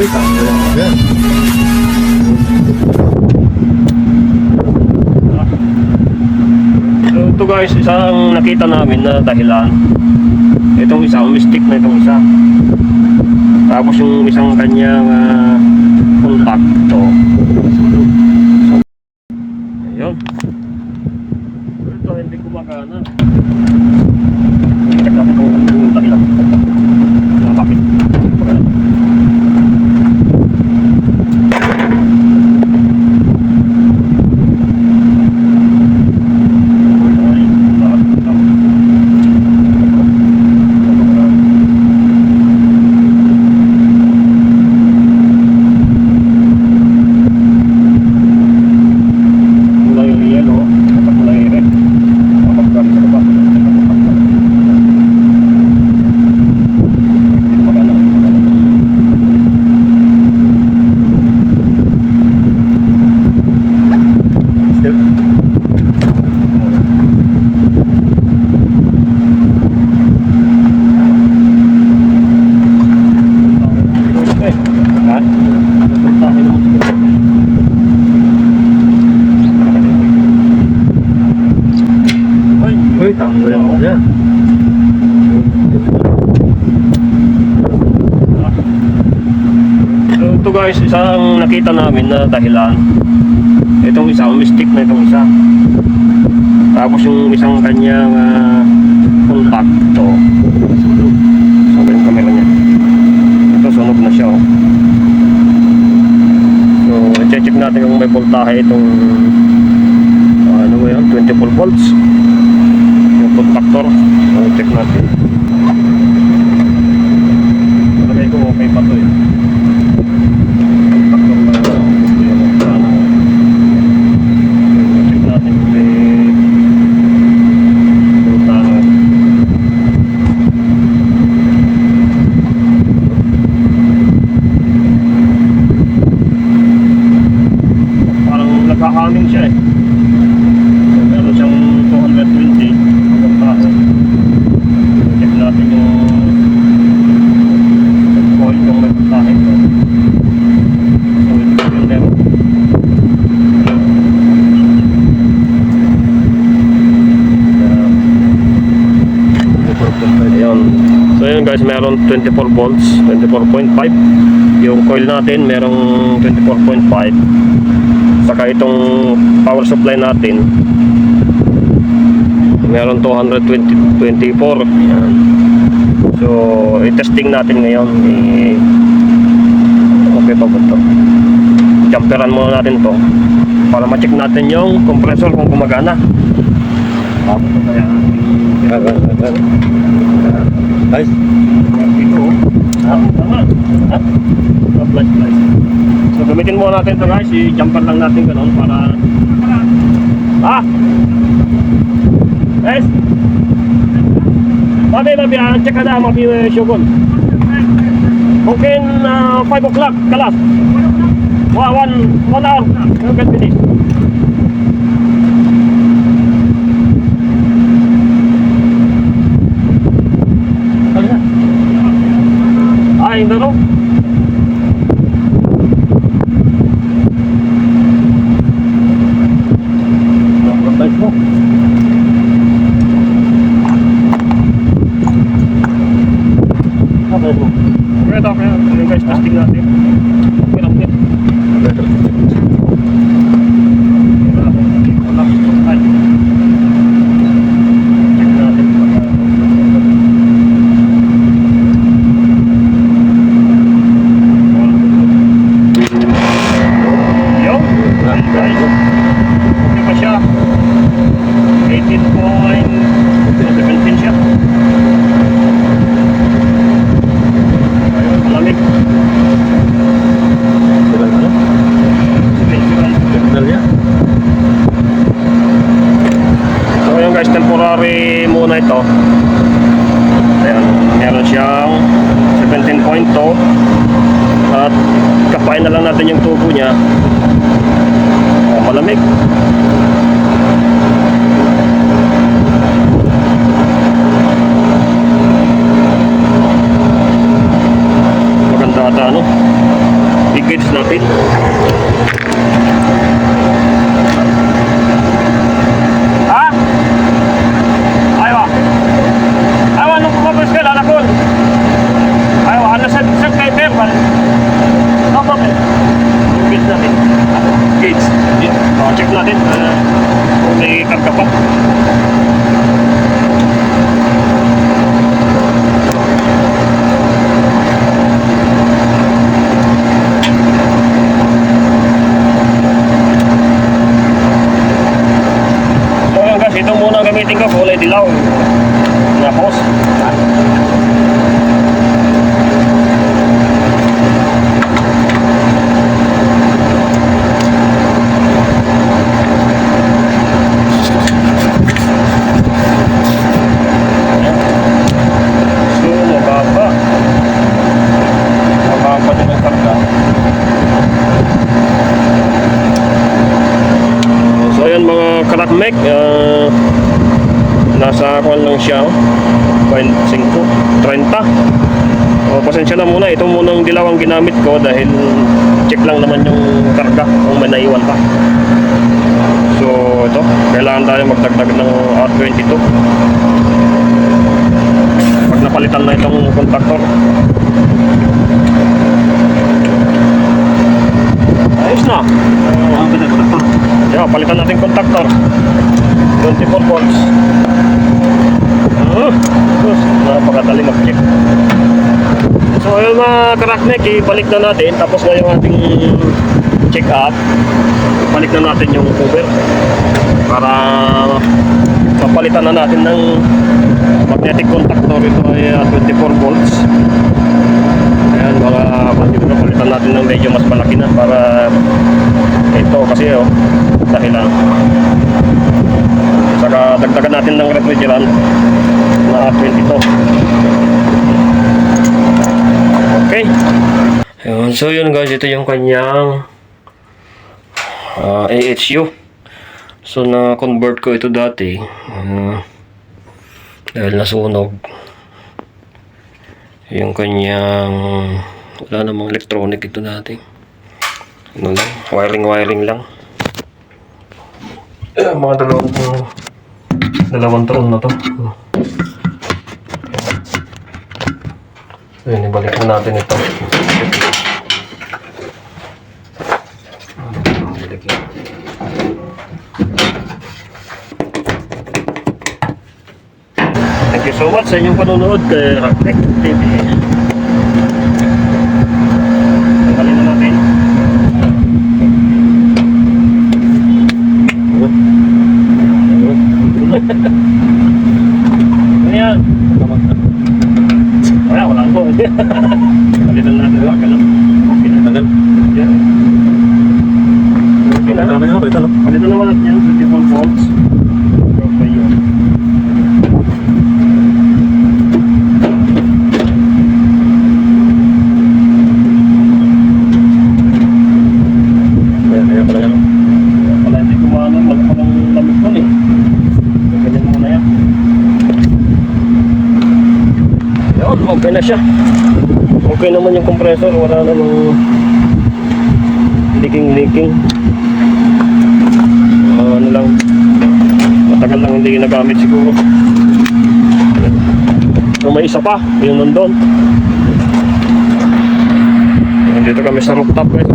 Yan. So ito guys, isang nakita namin na dahilan. Itong isa, umistik na itong isa. Tapos yung isang kanyang contact to. Ayun. Ito hindi gumagana. Check natin kung dahilan. Bakit? Yan. So ito guys, isang nakita namin na dahilan. Itong isa, umistik na itong isa. Tapos yung isang kanyang contact to. Sabi yung camera niya. Ito sunog na siya. So i-check natin kung may voltahe itong ano ba yan, 24 volts. Contactor, check natin. Palagay ko okay pa to eh. Contactor na check natin kung may voltahe. Parang nagkakaming siya eh. Meron siyang 220. Check natin yung coil kung may voltahe ito. So ito yung level. Ayan. So yun guys, meron 24 volts, 24.5. Yung coil natin merong 24.5. Saka itong power supply natin meron 224. Yan. So i-testing natin ngayon. Okay pa ba ito? Jumperan muna natin to para ma-check natin yung compressor kung gumagana. Tapos ito kaya Guys. ito tama. So gamitin muna natin to guys. I-jumper lang natin ganoon para guys, sabi na check na mapi syukon. Mungkin 5 o'clock kalas. 1 hour. Agad finish. Ay, hindi no? Okay, okay guys, testing natin. Okay lang din. Check natin. Yo, guys. Okay pa siya. 18.17 siya. Malamig. So yun guys, temporary muna ito. Ayan, meron siyang 17.2 at kapain na lang natin yung tubo niya. Malamig. Maganda ata ano. Mek, nasa kuwan lang siya, 30. O, pasensya na muna, ito munang dilaw ang ginamit ko dahil check lang naman yung karga kung may naiwan pa. So ito, kailangan tayo magdagdag ng R22 pag napalitan na itong contactor. Ayos na. Yeah, palitan natin contactor 24 volts. Napakadali mag-check. So ayun mga karaknek, ibalik na natin. Tapos na yung ating check up, balik na natin yung cover para mapalitan na natin ng magnetic contactor. Ito ay 24 volts. Ayan, mga siguro palitan natin ng medyo mas malaki na para ito kasi dahilan. Saka dagdagan natin ng refrigerant na 22. Okay. Ayun, so yun guys, ito yung kanyang AHU. So na-convert ko ito dati dahil nasunog yung kanyang, wala namang electronic ito dati, ano lang, wiring lang. Mga dalawang taon na to. Ayun, ibalik na natin ito. Thank you so much sa inyong panonood kay Raknek TV. Tanggalin na natin. Ano yan? Wala ko. Palitan natin. Okay lang. Okay na. Palitan naman natin yan. 24 volts. Okay yun. Okay na siya. Okay naman yung compressor, wala namang leaking. Ano lang, matagal lang hindi ginagamit siguro. So may isa pa, yung nandun. Dito kami sa rooftop guys.